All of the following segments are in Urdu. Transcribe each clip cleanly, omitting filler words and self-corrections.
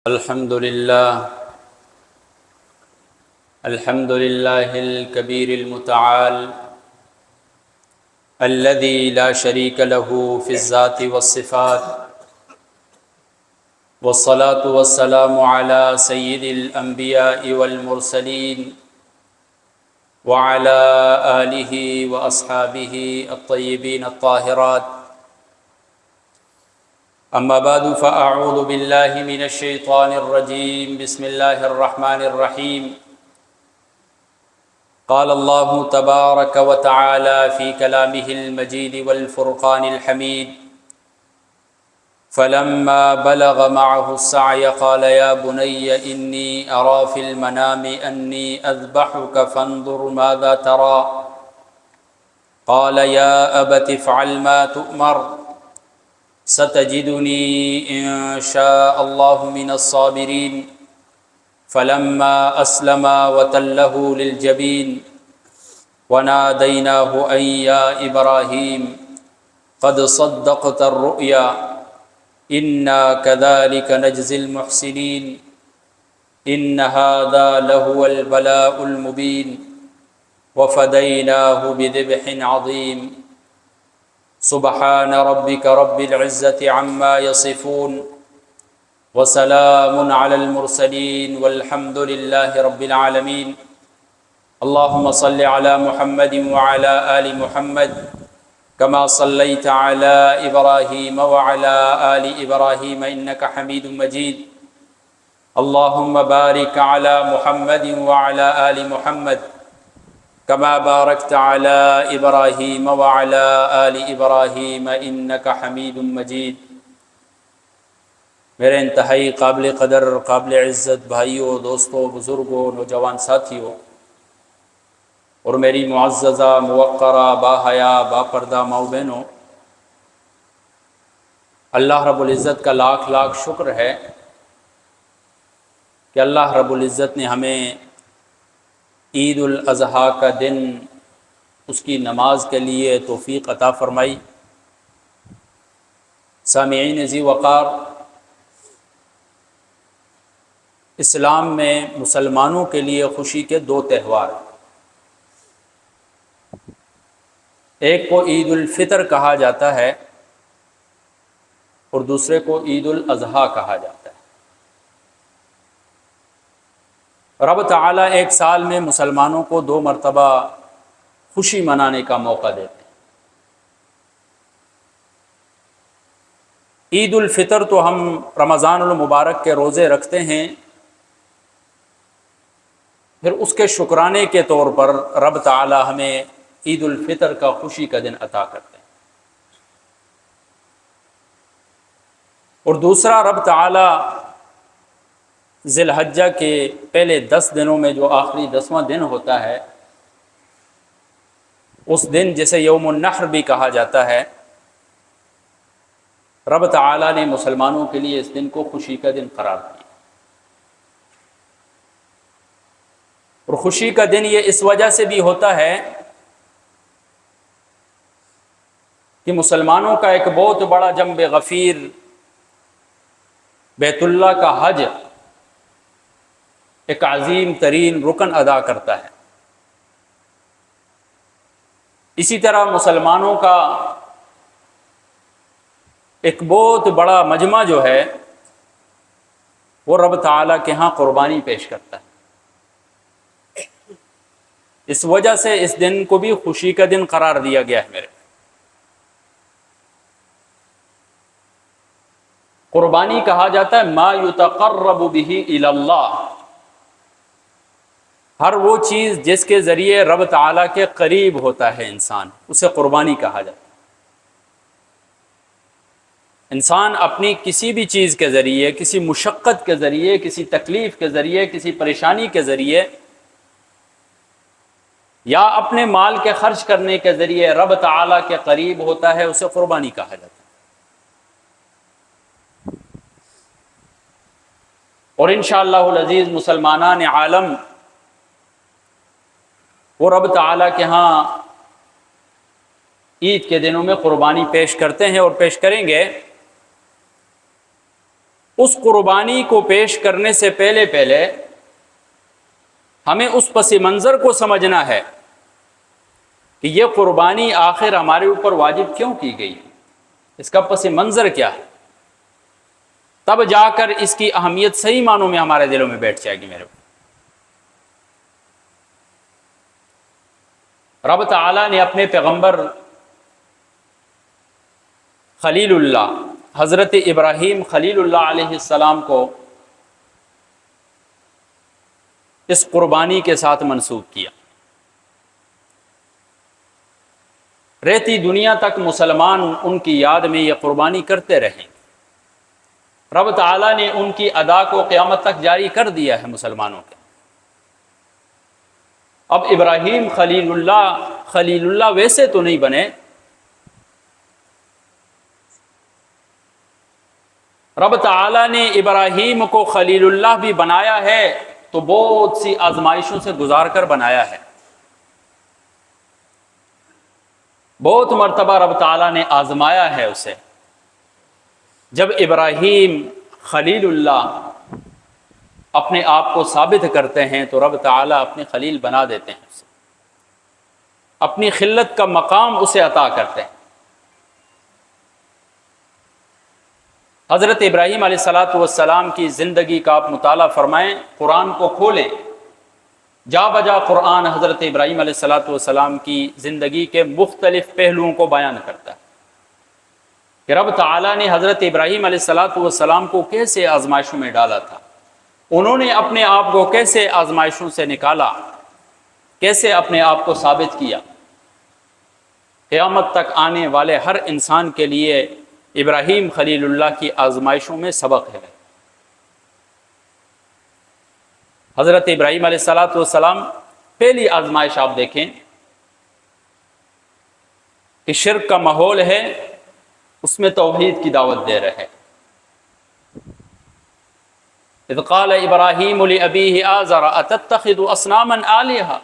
الحمد لله الكبير المتعال الذي لا شريك له في الذات والصفات، والصلاة والسلام على سيد الأنبياء والمرسلين وعلى آله وأصحابه الطيبين الطاهرات. أما بعد فأعوذ بالله من الشيطان الرجيم. بسم الله الرحمن الرحيم. قال الله تبارك وتعالى في كلامه المجيد والفرقان الحميد: فلما بلغ معه السعي قال يا بني إني أرى في المنام أني أذبحك فانظر ماذا ترى. قال يا أبت افعل ما تؤمر ستجدني إن شاء الله من الصابرين. فلما أسلما وتله للجبين وناديناه أن يا إبراهيم قد صدقت الرؤيا إنا كذلك نجزي المحسنين إن هذا لهو البلاء المبين وفديناه بذبح عظيم. سبحان ربك رب العزة عما يصفون وسلام على المرسلين والحمد لله رب العالمين. اللهم صل على محمد وعلى آل محمد كما صليت على إبراهيم وعلى آل إبراهيم إنك حميد مجيد. اللهم بارك على محمد وعلى آل محمد كما باركت على إبراهيم وعلى آل إبراهيم إنك حميد مجيد. میرے انتہائی قابل قدر، قابل عزت بھائیوں، دوستوں، بزرگوں، نوجوان ساتھیوں، اور میری معززہ، موقرہ، باحیا، باپردہ ماؤں بہنوں، اللہ رب العزت کا لاکھ لاکھ شکر ہے کہ اللہ رب العزت نے ہمیں عید الاضحیٰ کا دن، اس کی نماز کے لیے توفیق عطا فرمائی. سامعین ذی وقار، اسلام میں مسلمانوں کے لیے خوشی کے دو تہوار، ایک کو عید الفطر کہا جاتا ہے اور دوسرے کو عید الاضحیٰ کہا جاتا ہے. رب تعالیٰ ایک سال میں مسلمانوں کو دو مرتبہ خوشی منانے کا موقع دیتے ہیں. عید الفطر تو ہم رمضان المبارک کے روزے رکھتے ہیں، پھر اس کے شکرانے کے طور پر رب تعالی ہمیں عید الفطر کا خوشی کا دن عطا کرتے ہیں. اور دوسرا، رب تعالی ذی الحجہ کے پہلے 10 دنوں میں جو آخری 10واں دن ہوتا ہے، اس دن جسے یوم النحر بھی کہا جاتا ہے، رب تعالی نے مسلمانوں کے لیے اس دن کو خوشی کا دن قرار دیا. اور خوشی کا دن یہ اس وجہ سے بھی ہوتا ہے کہ مسلمانوں کا ایک بہت بڑا جنب غفیر بیت اللہ کا حج ایک عظیم ترین رکن ادا کرتا ہے. اسی طرح مسلمانوں کا ایک بہت بڑا مجمع جو ہے وہ رب تعالیٰ کے ہاں قربانی پیش کرتا ہے. اس وجہ سے اس دن کو بھی خوشی کا دن قرار دیا گیا ہے. میرے قربانی کہا جاتا ہے ما یتقرب بہ الی اللہ، ہر وہ چیز جس کے ذریعے رب تعالیٰ کے قریب ہوتا ہے انسان، اسے قربانی کہا جاتا ہے. انسان اپنی کسی بھی چیز کے ذریعے، کسی مشقت کے ذریعے، کسی تکلیف کے ذریعے، کسی پریشانی کے ذریعے، یا اپنے مال کے خرچ کرنے کے ذریعے رب تعالیٰ کے قریب ہوتا ہے، اسے قربانی کہا جاتا ہے. اور انشاءاللہ العزیز مسلمانان عالم وہ رب تعالیٰ کے ہاں عید کے دنوں میں قربانی پیش کرتے ہیں اور پیش کریں گے. اس قربانی کو پیش کرنے سے پہلے ہمیں اس پس منظر کو سمجھنا ہے کہ یہ قربانی آخر ہمارے اوپر واجب کیوں کی گئی، اس کا پس منظر کیا ہے، تب جا کر اس کی اہمیت صحیح معنوں میں ہمارے دلوں میں بیٹھ جائے گی۔ میرے رب تعالیٰ نے اپنے پیغمبر خلیل اللہ حضرت ابراہیم خلیل اللہ علیہ السلام کو اس قربانی کے ساتھ منسوب کیا۔ رہتی دنیا تک مسلمان ان کی یاد میں یہ قربانی کرتے رہیں۔ رب تعالیٰ نے ان کی ادا کو قیامت تک جاری کر دیا ہے مسلمانوں کے۔ اب ابراہیم خلیل اللہ ویسے تو نہیں بنے، رب تعالیٰ نے ابراہیم کو خلیل اللہ بھی بنایا ہے تو بہت سی آزمائشوں سے گزار کر بنایا ہے۔ بہت مرتبہ رب تعالیٰ نے آزمایا ہے اسے۔ جب ابراہیم خلیل اللہ اپنے آپ کو ثابت کرتے ہیں تو رب تعالیٰ اپنے خلیل بنا دیتے ہیں اسے، اپنی خلت کا مقام اسے عطا کرتے ہیں۔ حضرت ابراہیم علیہ السلام کی زندگی کا آپ مطالعہ فرمائیں، قرآن کو کھولیں، جا بجا قرآن حضرت ابراہیم علیہ السلام کی زندگی کے مختلف پہلوؤں کو بیان کرتا ہے کہ رب تعالیٰ نے حضرت ابراہیم علیہ السلام کو کیسے آزمائشوں میں ڈالا تھا، انہوں نے اپنے آپ کو کیسے آزمائشوں سے نکالا، کیسے اپنے آپ کو ثابت کیا۔ قیامت تک آنے والے ہر انسان کے لیے ابراہیم خلیل اللہ کی آزمائشوں میں سبق ہے۔ حضرت ابراہیم علیہ السلام پہلی آزمائش آپ دیکھیں کہ شرک کا ماحول ہے، اس میں توحید کی دعوت دے رہے ہیں۔ اذ قال ابراہیم لأبیہ آزر اتتخذ اصناما آلہۃ،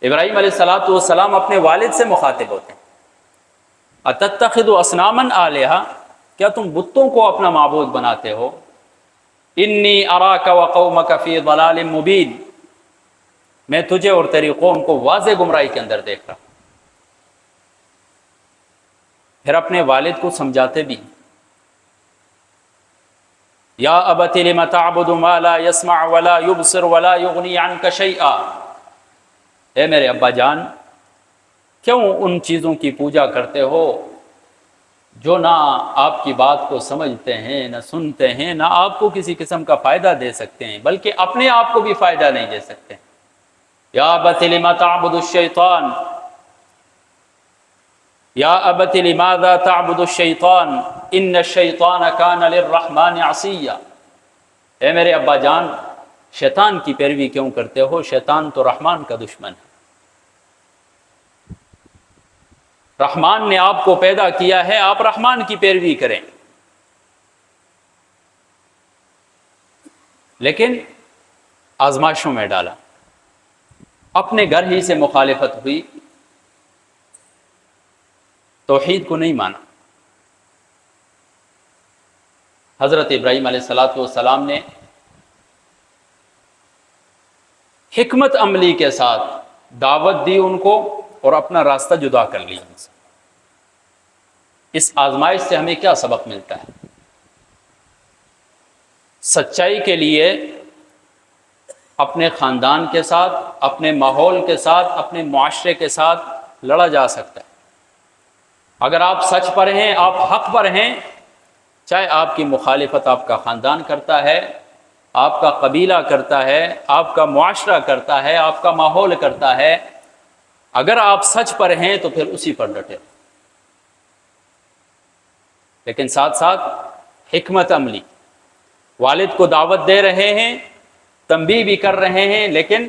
ابراہیم علیہ السلام اپنے والد سے مخاطب ہوتے ہیں، اتتخذ اصناما آلہۃ، کیا تم بتوں کو اپنا معبود بناتے ہو؟ انی اراک وقومک فی ضلال مبین، میں تجھے اور تیری قوم کو واضح گمراہی کے اندر دیکھ رہا ہوں۔ پھر اپنے والد کو سمجھاتے بھی، یا ابت لم تعبد ما لا يسمع ولا يبصر ولا يغنی عنک شیئا، اے میرے ابا جان کیوں ان چیزوں کی پوجا کرتے ہو جو نہ آپ کی بات کو سمجھتے ہیں، نہ سنتے ہیں، نہ آپ کو کسی قسم کا فائدہ دے سکتے ہیں، بلکہ اپنے آپ کو بھی فائدہ نہیں دے سکتے۔ یا ابت لم تعبد الشیطان، یا ابت لماذا تعبد الشیطان ان الشیطان کان للرحمن عصیا، اے میرے ابا جان شیطان کی پیروی کیوں کرتے ہو؟ شیطان تو رحمان کا دشمن ہے۔ رحمان نے آپ کو پیدا کیا ہے، آپ رحمان کی پیروی کریں۔ لیکن آزمائشوں میں ڈالا، اپنے گھر ہی سے مخالفت ہوئی، توحید کو نہیں مانا۔ حضرت ابراہیم علیہ السلام نے حکمت عملی کے ساتھ دعوت دی ان کو اور اپنا راستہ جدا کر لیا ان سے۔ اس آزمائش سے ہمیں کیا سبق ملتا ہے؟ سچائی کے لیے اپنے خاندان کے ساتھ، اپنے ماحول کے ساتھ، اپنے معاشرے کے ساتھ لڑا جا سکتا ہے۔ اگر آپ سچ پر ہیں، آپ حق پر ہیں، چاہے آپ کی مخالفت آپ کا خاندان کرتا ہے، آپ کا قبیلہ کرتا ہے، آپ کا معاشرہ کرتا ہے، آپ کا ماحول کرتا ہے، اگر آپ سچ پر ہیں تو پھر اسی پر ڈٹے۔ لیکن ساتھ ساتھ حکمت عملی، والد کو دعوت دے رہے ہیں، تنبیہ بھی کر رہے ہیں، لیکن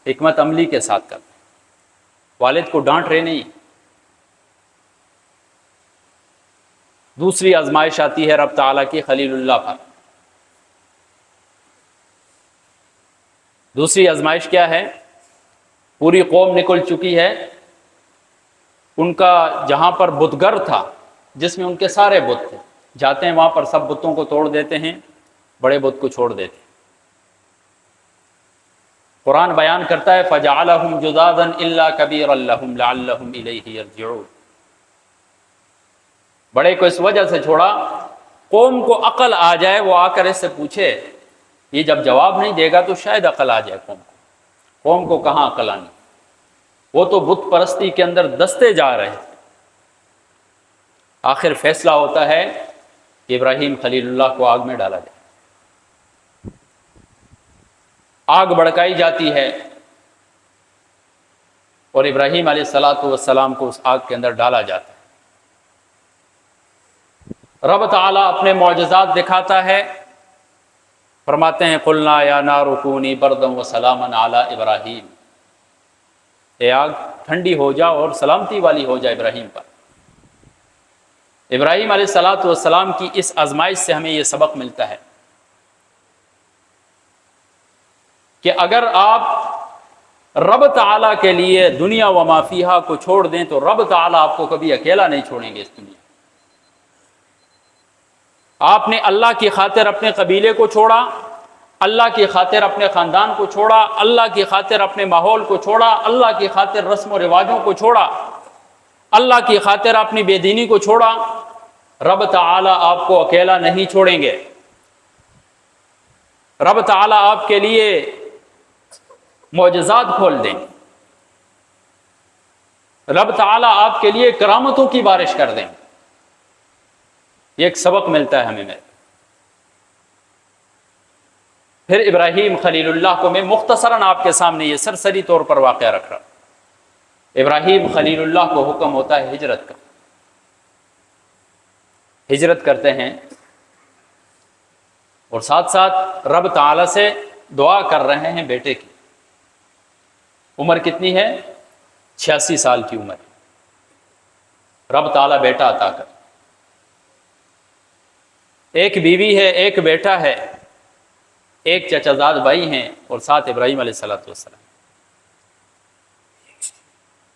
حکمت عملی کے ساتھ کر رہے ہیں، والد کو ڈانٹ رہے نہیں۔ دوسری آزمائش آتی ہے رب تعالیٰ کی خلیل اللہ پر۔ دوسری آزمائش کیا ہے؟ پوری قوم نکل چکی ہے، ان کا جہاں پر بتگر تھا جس میں ان کے سارے بت تھے، جاتے ہیں وہاں پر سب بتوں کو توڑ دیتے ہیں، بڑے بت کو چھوڑ دیتے ہیں۔ قرآن بیان کرتا ہے فَجَعَلَهُمْ جُذَاذًا إِلَّا كَبِيرًا لَهُمْ لَعَلَّهُمْ إِلَيْهِ يَرْجِعُونَ، بڑے کو اس وجہ سے چھوڑا قوم کو عقل آ جائے، وہ آ کر اس سے پوچھے، یہ جب جواب نہیں دے گا تو شاید عقل آ جائے قوم کو کہاں عقل آنی، وہ تو بت پرستی کے اندر دستے جا رہے ہیں۔ آخر فیصلہ ہوتا ہے کہ ابراہیم خلیل اللہ کو آگ میں ڈالا جائے، آگ بھڑکائی جاتی ہے اور ابراہیم علیہ السلام کو اس آگ کے اندر ڈالا جاتا ہے۔ رب تعالیٰ اپنے معجزات دکھاتا ہے، فرماتے ہیں قلنا یا نار کونی بردا وسلاما علی ابراہیم، اے آگ ٹھنڈی ہو جا اور سلامتی والی ہو جائے ابراہیم پر۔ ابراہیم علیہ السلام کی اس آزمائش سے ہمیں یہ سبق ملتا ہے کہ اگر آپ رب تعالیٰ کے لیے دنیا و ما فیہا کو چھوڑ دیں تو رب تعالیٰ آپ کو کبھی اکیلا نہیں چھوڑیں گے اس دنیا۔ آپ نے اللہ کی خاطر اپنے قبیلے کو چھوڑا، اللہ کی خاطر اپنے خاندان کو چھوڑا، اللہ کی خاطر اپنے ماحول کو چھوڑا، اللہ کی خاطر رسم و رواجوں کو چھوڑا، اللہ کی خاطر اپنی بے دینی کو چھوڑا، رب تعالیٰ آپ کو اکیلا نہیں چھوڑیں گے۔ رب تعالیٰ آپ کے لیے معجزات کھول دیں، رب تعالیٰ آپ کے لیے کرامتوں کی بارش کر دیں۔ یہ ایک سبق ملتا ہے ہمیں۔ پھر ابراہیم خلیل اللہ کو میں مختصراً آپ کے سامنے یہ سرسری طور پر واقعہ رکھ رہا ہوں۔ ابراہیم خلیل اللہ کو حکم ہوتا ہے ہجرت کا، ہجرت کرتے ہیں اور ساتھ ساتھ رب تعالیٰ سے دعا کر رہے ہیں بیٹے کی۔ عمر کتنی ہے؟ 86 سال کی عمر ہے۔ رب تعالیٰ بیٹا عطا کر، ایک بیوی ہے، ایک بیٹا ہے، ایک چچا زاد بھائی ہیں اور ساتھ ابراہیم علیہ السلام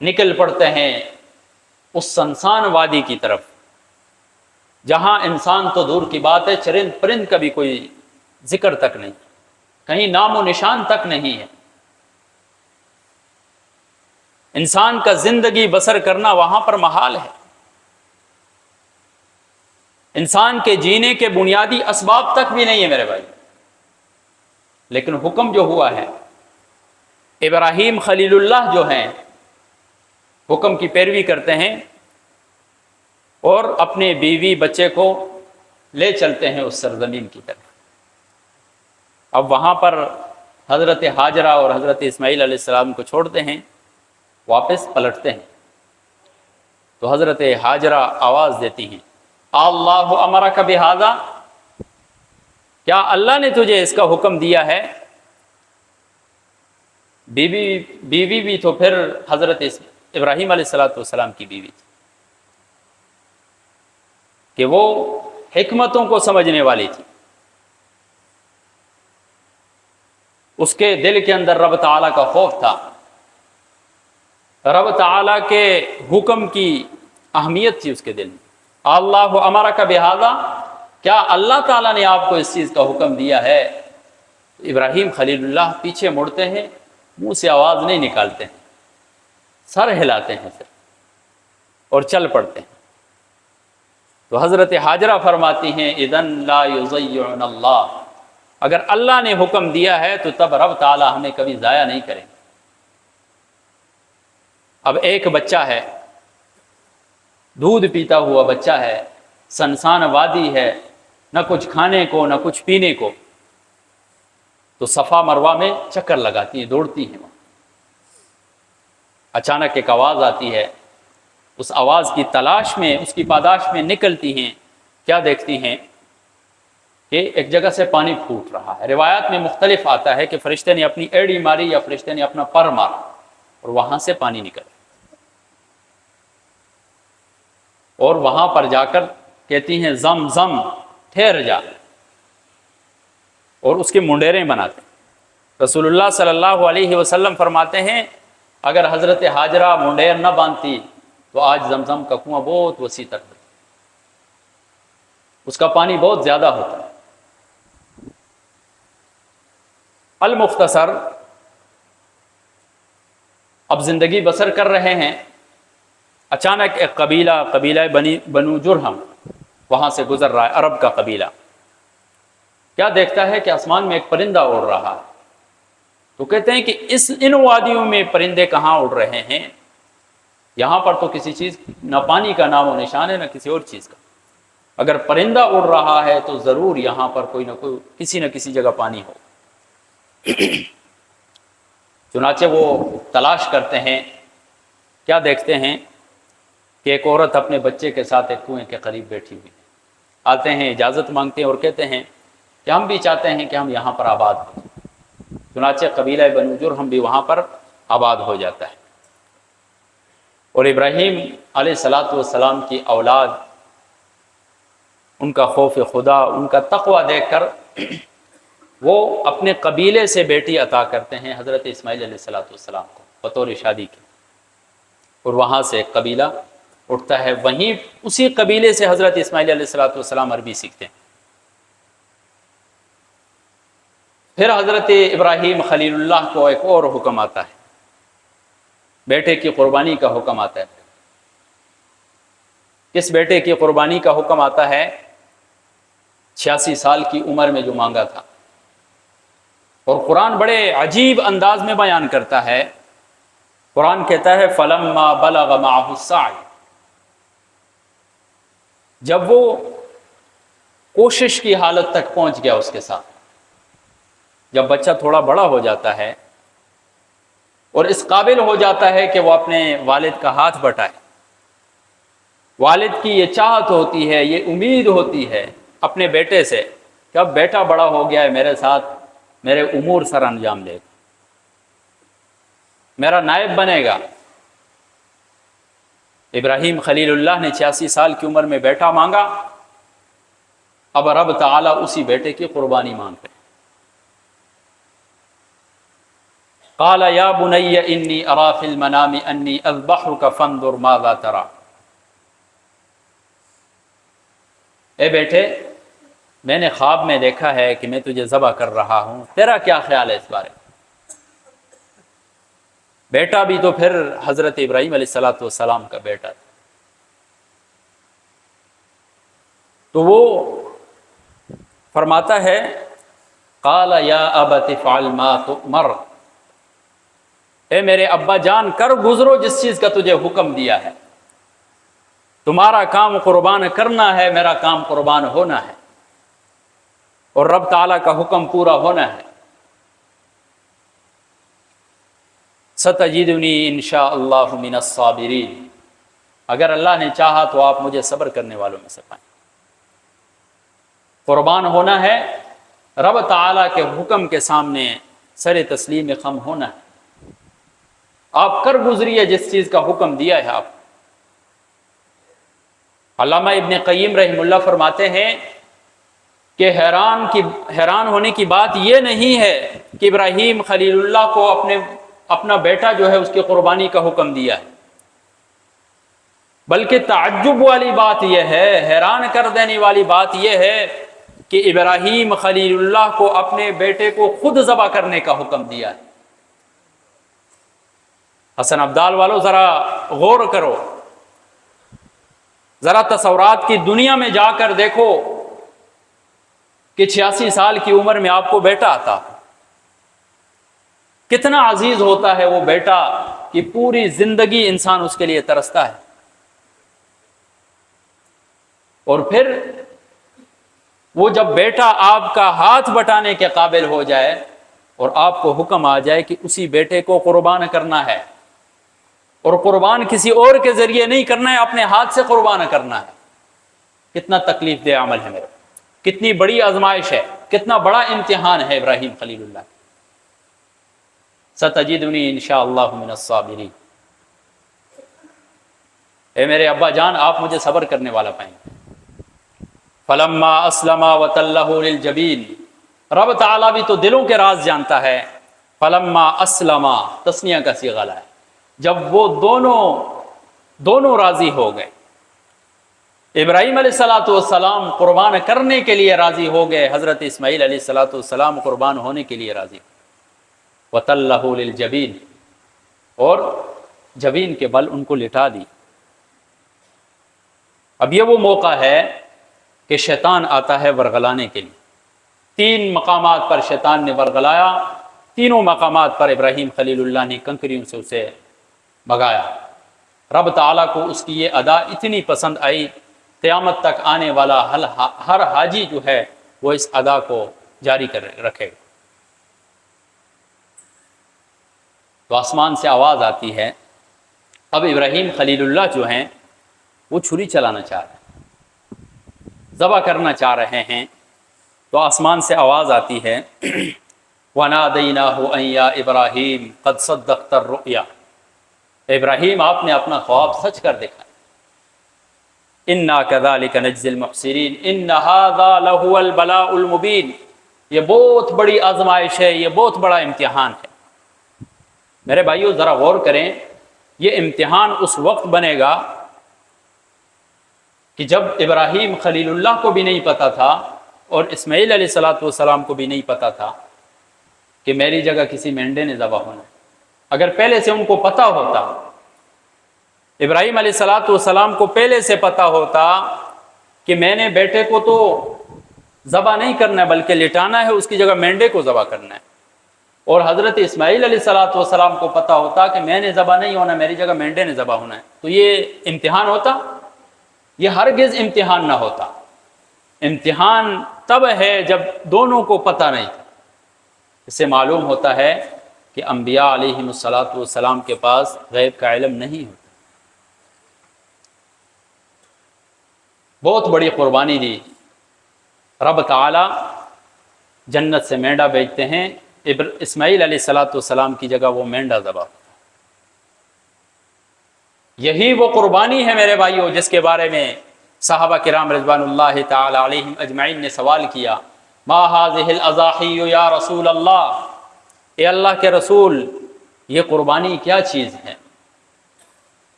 نکل پڑتے ہیں اس سنسان وادی کی طرف جہاں انسان تو دور کی بات ہے، چرند پرند کا بھی کوئی ذکر تک نہیں، کہیں نام و نشان تک نہیں ہے۔ انسان کا زندگی بسر کرنا وہاں پر محال ہے، انسان کے جینے کے بنیادی اسباب تک بھی نہیں ہے میرے بھائی۔ لیکن حکم جو ہوا ہے، ابراہیم خلیل اللہ جو ہیں حکم کی پیروی کرتے ہیں اور اپنے بیوی بچے کو لے چلتے ہیں اس سرزمین کی طرف۔ اب وہاں پر حضرت ہاجرہ اور حضرت اسماعیل علیہ السلام کو چھوڑتے ہیں، واپس پلٹتے ہیں تو حضرت ہاجرہ آواز دیتی ہیں، اللہ امرک بہذا، کیا اللہ نے تجھے اس کا حکم دیا ہے؟ بیوی بھی تو پھر حضرت ابراہیم علیہ السلام کی بیوی تھی کہ وہ حکمتوں کو سمجھنے والی تھی، اس کے دل کے اندر رب تعالیٰ کا خوف تھا، رب تعالیٰ کے حکم کی اہمیت تھی اس کے دل میں۔ اللہ امرک بہذا، کیا اللہ تعالیٰ نے آپ کو اس چیز کا حکم دیا ہے؟ ابراہیم خلیل اللہ پیچھے مڑتے ہیں، منہ سے آواز نہیں نکالتے ہیں، سر ہلاتے ہیں صرف اور چل پڑتے ہیں۔ تو حضرت ہاجرہ فرماتی ہیں اذن لا یضیعنا اللہ، اگر اللہ نے حکم دیا ہے تو تب رب تعالیٰ ہمیں کبھی ضائع نہیں کریں۔ اب ایک بچہ ہے، دودھ پیتا ہوا بچہ ہے، سنسان وادی ہے، نہ کچھ کھانے کو نہ کچھ پینے کو، تو صفا مروہ میں چکر لگاتی ہیں، دوڑتی ہیں۔ اچانک ایک آواز آتی ہے، اس آواز کی تلاش میں، اس کی پاداش میں نکلتی ہیں، کیا دیکھتی ہیں کہ ایک جگہ سے پانی پھوٹ رہا ہے۔ روایات میں مختلف آتا ہے کہ فرشتے نے اپنی ایڑی ماری یا فرشتے نے اپنا پر مارا اور وہاں سے پانی نکلا، اور وہاں پر جا کر کہتی ہیں زم زم، ٹھہر جا، اور اس کے منڈیریں بناتے ہیں۔ رسول اللہ صلی اللہ علیہ وسلم فرماتے ہیں اگر حضرت ہاجرہ منڈیر نہ باندھتی تو آج زمزم کا کنواں بہت وسیع تک ہوتا۔ اس کا پانی بہت زیادہ ہوتا ہے۔ المختصر، اب زندگی بسر کر رہے ہیں، اچانک ایک قبیلہ بنو جرہم وہاں سے گزر رہا ہے، عرب کا قبیلہ۔ کیا دیکھتا ہے کہ آسمان میں ایک پرندہ اڑ رہا ہے، تو کہتے ہیں کہ ان وادیوں میں پرندے کہاں اڑ رہے ہیں؟ یہاں پر تو کسی چیز نہ پانی کا نام و نشان ہے نہ کسی اور چیز کا، اگر پرندہ اڑ رہا ہے تو ضرور یہاں پر کوئی نہ کسی جگہ پانی ہو۔ چنانچہ وہ تلاش کرتے ہیں، کیا دیکھتے ہیں کہ ایک عورت اپنے بچے کے ساتھ ایک کنویں کے قریب بیٹھی ہوئی ہے۔ آتے ہیں، اجازت مانگتے ہیں اور کہتے ہیں کہ ہم بھی چاہتے ہیں کہ ہم یہاں پر آباد ہوں۔ چنانچہ قبیلہ بنو جرہم بھی وہاں پر آباد ہو جاتا ہے، اور ابراہیم علیہ السلام کی اولاد، ان کا خوف خدا، ان کا تقوی دیکھ کر وہ اپنے قبیلے سے بیٹی عطا کرتے ہیں حضرت اسماعیل علیہ السلام کو بطور شادی کی، اور وہاں سے ایک قبیلہ اٹھتا ہے، وہیں اسی قبیلے سے حضرت اسماعیل علیہ السلام عربی سیکھتے ہیں۔ پھر حضرت ابراہیم خلیل اللہ کو ایک اور حکم آتا ہے، بیٹے کی قربانی کا حکم آتا ہے۔ کس بیٹے کی قربانی کا حکم آتا ہے؟ 86 سال کی عمر میں جو مانگا تھا، اور قرآن بڑے عجیب انداز میں بیان کرتا ہے۔ قرآن کہتا ہے فَلَمَّا بَلَغَ مَعَهُ السَّعْيُ، جب وہ کوشش کی حالت تک پہنچ گیا اس کے ساتھ، جب بچہ تھوڑا بڑا ہو جاتا ہے اور اس قابل ہو جاتا ہے کہ وہ اپنے والد کا ہاتھ بٹائے، والد کی یہ چاہت ہوتی ہے، یہ امید ہوتی ہے اپنے بیٹے سے کہ اب بیٹا بڑا ہو گیا ہے، میرے ساتھ میرے امور سر انجام دے گا، میرا نائب بنے گا۔ ابراہیم خلیل اللہ نے 86 سال کی عمر میں بیٹا مانگا، اب رب تعالیٰ اسی بیٹے کی قربانی مانگ رہے ہیں۔ قال یا بنی انی اری فی المنام انی اذبحک فانظر ماذا تری، اے بیٹے میں نے خواب میں دیکھا ہے کہ میں تجھے ذبح کر رہا ہوں، تیرا کیا خیال ہے اس بارے میں؟ بیٹا بھی تو پھر حضرت ابراہیم علیہ السلام کا بیٹا تھا، تو وہ فرماتا ہے قال یا ابت افعل ما تؤمر، اے میرے ابا جان کر گزرو جس چیز کا تجھے حکم دیا ہے، تمہارا کام قربان کرنا ہے، میرا کام قربان ہونا ہے، اور رب تعالیٰ کا حکم پورا ہونا ہے۔ ستجدنی انشاءاللہ من الصابرین، اگر اللہ نے چاہا تو آپ مجھے صبر کرنے والوں میں سے پائیں۔ قربان ہونا ہے، رب تعالیٰ کے حکم کے سامنے سر تسلیم خم ہونا ہے، آپ کر گزریے جس چیز کا حکم دیا ہے آپ۔ علامہ ابن قیم رحمہ اللہ فرماتے ہیں کہ حیران ہونے کی بات یہ نہیں ہے کہ ابراہیم خلیل اللہ کو اپنا بیٹا جو ہے اس کی قربانی کا حکم دیا ہے، بلکہ تعجب والی بات یہ ہے، حیران کر دینے والی بات یہ ہے کہ ابراہیم خلیل اللہ کو اپنے بیٹے کو خود ذبح کرنے کا حکم دیا ہے۔ حسن ابدال والو ذرا غور کرو، ذرا تصورات کی دنیا میں جا کر دیکھو کہ 86 سال کی عمر میں آپ کو بیٹا آتا، کتنا عزیز ہوتا ہے وہ بیٹا کہ پوری زندگی انسان اس کے لیے ترستا ہے، اور پھر وہ جب بیٹا آپ کا ہاتھ بٹانے کے قابل ہو جائے اور آپ کو حکم آ جائے کہ اسی بیٹے کو قربان کرنا ہے، اور قربان کسی اور کے ذریعے نہیں کرنا ہے، اپنے ہاتھ سے قربان کرنا ہے، کتنا تکلیف دہ عمل ہے میرے، کتنی بڑی آزمائش ہے، کتنا بڑا امتحان ہے ابراہیم خلیل اللہ۔ ستجدنی انشاءاللہ من الصابرین، اے میرے ابا جان آپ مجھے صبر کرنے والا پائیں گے۔ فلما اسلم وتلہ للجبین، رب تعالیٰ بھی تو دلوں کے راز جانتا ہے۔ فلما اسلم تثنیہ کا صیغہ ہے، جب وہ دونوں راضی ہو گئے، ابراہیم علیہ الصلوۃ والسلام قربان کرنے کے لیے راضی ہو گئے، حضرت اسماعیل علیہ الصلوۃ والسلام قربان ہونے کے لیے راضی ہوئے۔ وَتَلَّهُ لِلْجَبِينِ، اور جبین کے بل ان کو لٹا دی۔ اب یہ وہ موقع ہے کہ شیطان آتا ہے ورغلانے کے لیے۔ 3 مقامات پر شیطان نے ورغلایا، تینوں مقامات پر ابراہیم خلیل اللہ نے کنکریوں سے اسے بھگایا۔ رب تعالیٰ کو اس کی یہ ادا اتنی پسند آئی، قیامت تک آنے والا ہر حاجی جو ہے وہ اس ادا کو جاری کر رکھے گا۔ تو آسمان سے آواز آتی ہے۔ اب ابراہیم خلیل اللہ جو ہیں وہ چھری چلانا چاہ رہے ہیں، ذبح کرنا چاہ رہے ہیں، تو آسمان سے آواز آتی ہے وَنَادَيْنَاهُ أَن يَا إِبْرَاهِيمُ قَدْ صَدَّقْتَ الرُّؤْيَا، ابراہیم آپ نے اپنا خواب سچ کر دکھایا۔ إِنَّا كَذَلِكَ نَجْزِي الْمُحْسِنِينَ إِنَّ هَذَا لَهُوَ الْبَلَاءُ الْمُبِينُ، یہ بہت بڑی آزمائش ہے، یہ بہت بڑا امتحان ہے۔ میرے بھائیو ذرا غور کریں، یہ امتحان اس وقت بنے گا کہ جب ابراہیم خلیل اللہ کو بھی نہیں پتا تھا اور اسماعیل علیہ الصلوۃ والسلام کو بھی نہیں پتا تھا کہ میری جگہ کسی مینڈے نے ذبح ہونا ہے۔ اگر پہلے سے ان کو پتا ہوتا، ابراہیم علیہ الصلوۃ والسلام کو پہلے سے پتا ہوتا کہ میں نے بیٹے کو تو ذبح نہیں کرنا ہے بلکہ لٹانا ہے، اس کی جگہ مینڈے کو ذبح کرنا ہے، اور حضرت اسماعیل علیہ الصلوۃ والسلام کو پتا ہوتا کہ میں نے ذبح نہیں ہونا، میری جگہ مینڈے نے ذبح ہونا ہے، تو یہ امتحان ہوتا؟ یہ ہرگز امتحان نہ ہوتا۔ امتحان تب ہے جب دونوں کو پتہ نہیں تھا۔ اس سے معلوم ہوتا ہے کہ انبیاء علیہم الصلوۃ والسلام کے پاس غیب کا علم نہیں ہوتا۔ بہت بڑی قربانی دی رب تعالی، جنت سے مینڈا بھیجتے ہیں، اسماعیل علیہ الصلوۃ والسلام کی جگہ وہ مینڈا ذبح ہوتا۔ یہی وہ قربانی ہے میرے بھائیو جس کے بارے میں صحابہ کرام رضوان اللہ تعالی علیہم اجمعین نے سوال کیا، ما هذه الاضاحی یا رسول اللہ، اے اللہ کے رسول یہ قربانی کیا چیز ہے؟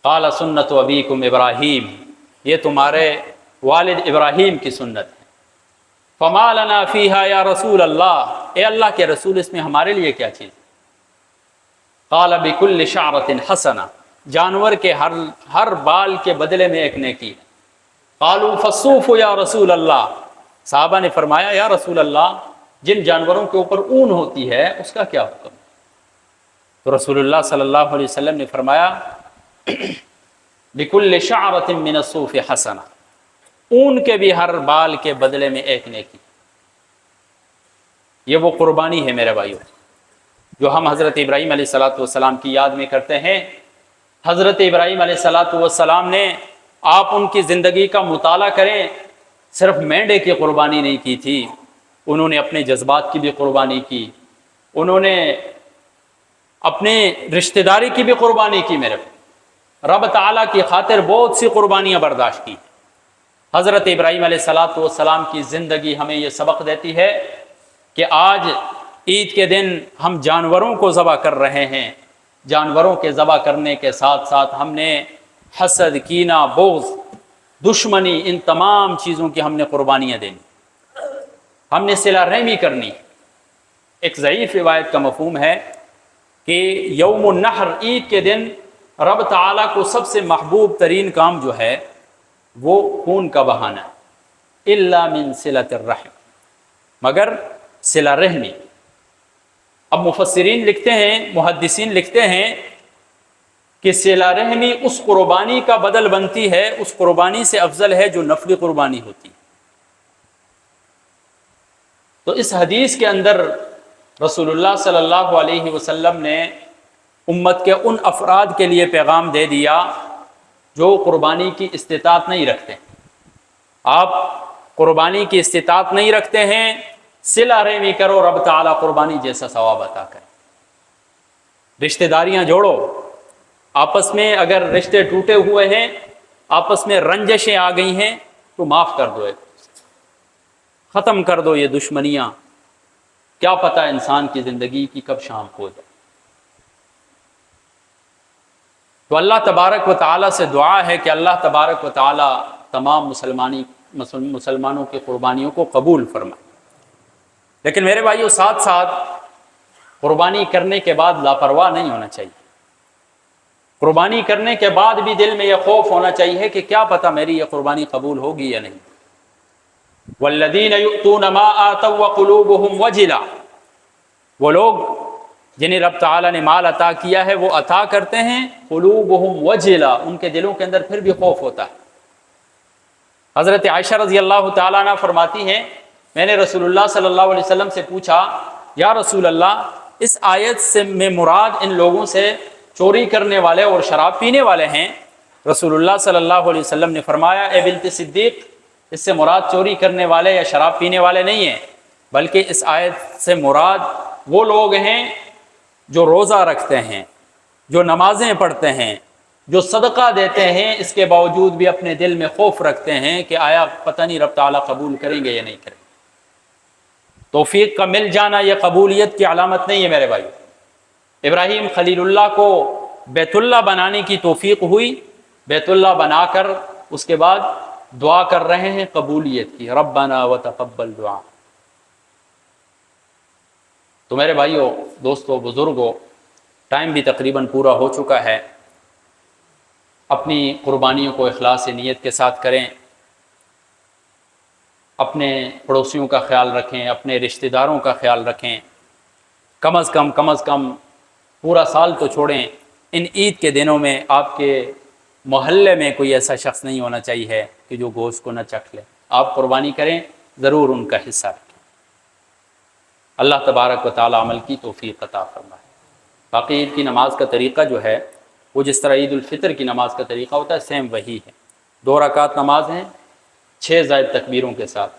قال سنت ابیکم ابراہیم، یہ تمہارے والد ابراہیم کی سنت ہے۔ فما لنا فیہا یا رسول اللہ، اے اللہ کے رسول اس میں ہمارے لیے کیا چیز ہے؟ قال بکل شعرۃ حسنہ، جانور کے ہر بال کے بدلے میں ایک نیکی ہے۔ قالوا فالصوف یا رسول اللہ، صحابہ نے فرمایا یا رسول اللہ جن جانوروں کے اوپر اون ہوتی ہے اس کا کیا حکم ہے؟ تو رسول اللہ صلی اللہ علیہ وسلم نے فرمایا بکل شعرۃ من الصوف حسنہ، اون کے بھی ہر بال کے بدلے میں ایک نیکی۔ یہ وہ قربانی ہے میرے بھائیو جو ہم حضرت ابراہیم علیہ الصلوۃ والسلام کی یاد میں کرتے ہیں۔ حضرت ابراہیم علیہ الصلوۃ والسلام نے، آپ ان کی زندگی کا مطالعہ کریں، صرف مینڈے کی قربانی نہیں کی تھی، انہوں نے اپنے جذبات کی بھی قربانی کی، انہوں نے اپنے رشتہ داری کی بھی قربانی کی۔ میرے رب تعالیٰ کی خاطر بہت سی قربانیاں برداشت کی۔ حضرت ابراہیم علیہ الصلوۃ والسلام کی زندگی ہمیں یہ سبق دیتی ہے کہ آج عید کے دن ہم جانوروں کو ذبح کر رہے ہیں، جانوروں کے ذبح کرنے کے ساتھ ساتھ ہم نے حسد، کینہ، بغض، دشمنی، ان تمام چیزوں کی ہم نے قربانیاں دینی، ہم نے صلہ رحمی کرنی۔ ایک ضعیف روایت کا مفہوم ہے کہ یوم النحر، عید کے دن رب تعالیٰ کو سب سے محبوب ترین کام جو ہے وہ خون کا بہانا ہے، الا من صلۃ الرحم، مگر صلہ رحمی۔ اب مفسرین لکھتے ہیں، محدثین لکھتے ہیں کہ صلہ رحمی اس قربانی کا بدل بنتی ہے، اس قربانی سے افضل ہے جو نفلی قربانی ہوتی ہے۔ تو اس حدیث کے اندر رسول اللہ صلی اللہ علیہ وسلم نے امت کے ان افراد کے لیے پیغام دے دیا جو قربانی کی استطاعت نہیں رکھتے۔ آپ قربانی کی استطاعت نہیں رکھتے ہیں، صلہ رحمی کرو، رب تعالیٰ قربانی جیسا ثواب عطا کرے۔ رشتہ داریاں جوڑو، آپس میں اگر رشتے ٹوٹے ہوئے ہیں، آپس میں رنجشیں آ گئی ہیں تو معاف کر دو، ختم کر دو یہ دشمنیاں۔ کیا پتہ انسان کی زندگی کی کب شام ہو جائے۔ تو اللہ تبارک و تعالیٰ سے دعا ہے کہ اللہ تبارک و تعالیٰ تمام مسلمانوں کی قربانیوں کو قبول فرمائے۔ لیکن میرے بھائیو، ساتھ ساتھ قربانی کرنے کے بعد لاپرواہ نہیں ہونا چاہیے۔ قربانی کرنے کے بعد بھی دل میں یہ خوف ہونا چاہیے کہ کیا پتہ میری یہ قربانی قبول ہوگی یا نہیں۔ والذین یؤتون ما آتوا وقلوبہم وجلہ، وہ لوگ جنہیں رب تعالیٰ نے مال عطا کیا ہے وہ عطا کرتے ہیں، قلوبہم وجلہ، ان کے دلوں کے اندر پھر بھی خوف ہوتا ہے۔ حضرت عائشہ رضی اللہ تعالیٰ عنہ فرماتی ہیں، میں نے رسول اللہ صلی اللہ علیہ وسلم سے پوچھا، یا رسول اللہ، اس آیت سے میں مراد ان لوگوں سے چوری کرنے والے اور شراب پینے والے ہیں؟ رسول اللہ صلی اللہ علیہ وسلم نے فرمایا، اے بنت صدیق، اس سے مراد چوری کرنے والے یا شراب پینے والے نہیں ہیں، بلکہ اس آیت سے مراد وہ لوگ ہیں جو روزہ رکھتے ہیں، جو نمازیں پڑھتے ہیں، جو صدقہ دیتے ہیں، اس کے باوجود بھی اپنے دل میں خوف رکھتے ہیں کہ آیا پتہ نہیں رب تعالیٰ قبول کریں گے یا نہیں کریں گے۔ توفیق کا مل جانا یہ قبولیت کی علامت نہیں ہے میرے بھائی۔ ابراہیم خلیل اللہ کو بیت اللہ بنانے کی توفیق ہوئی، بیت اللہ بنا کر اس کے بعد دعا کر رہے ہیں قبولیت کی، ربنا وتقبل دعا۔ تو میرے بھائیوں، دوستوں، بزرگوں، ٹائم بھی تقریباً پورا ہو چکا ہے۔ اپنی قربانیوں کو اخلاص نیت کے ساتھ کریں، اپنے پڑوسیوں کا خیال رکھیں، اپنے رشتہ داروں کا خیال رکھیں، کم از کم پورا سال تو چھوڑیں، ان عید کے دنوں میں آپ کے محلے میں کوئی ایسا شخص نہیں ہونا چاہیے کہ جو گوشت کو نہ چکھ لے۔ آپ قربانی کریں، ضرور ان کا حصہ رکھیں۔ اللہ تبارک و تعالی عمل کی توفیق عطا فرمائے۔ باقی عید کی نماز کا طریقہ جو ہے وہ جس طرح عید الفطر کی نماز کا طریقہ ہوتا ہے سیم وہی ہے۔ 2 رکعت نماز ہیں 6 زائد تکبیروں کے ساتھ۔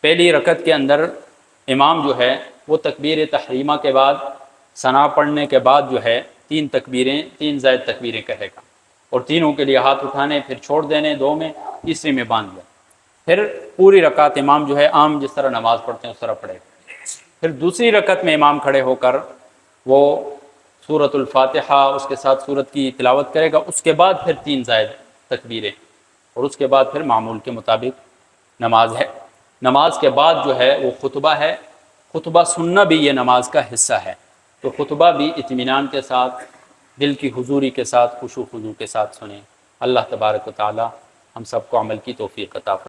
پہلی رکعت کے اندر امام جو ہے وہ تکبیر تحریمہ کے بعد ثنا پڑھنے کے بعد جو ہے 3 زائد تکبیریں کہے گا، اور تینوں کے لیے ہاتھ اٹھانے، پھر چھوڑ دینے 2 میں، تیسری میں باندھ دیں۔ پھر پوری رکعت امام جو ہے عام جس طرح نماز پڑھتے ہیں اس طرح پڑھے گا۔ پھر دوسری رکعت میں امام کھڑے ہو کر وہ سورۃ الفاتحہ اس کے ساتھ سورت کی تلاوت کرے گا، اس کے بعد پھر 3 زائد تکبیریں، اور اس کے بعد پھر معمول کے مطابق نماز ہے۔ نماز کے بعد جو ہے وہ خطبہ ہے، خطبہ سننا بھی یہ نماز کا حصہ ہے، تو خطبہ بھی اطمینان کے ساتھ، دل کی حضوری کے ساتھ، خشوع و خضوع کے ساتھ سنیں۔ اللہ تبارک و تعالی ہم سب کو عمل کی توفیق عطا فرمائے۔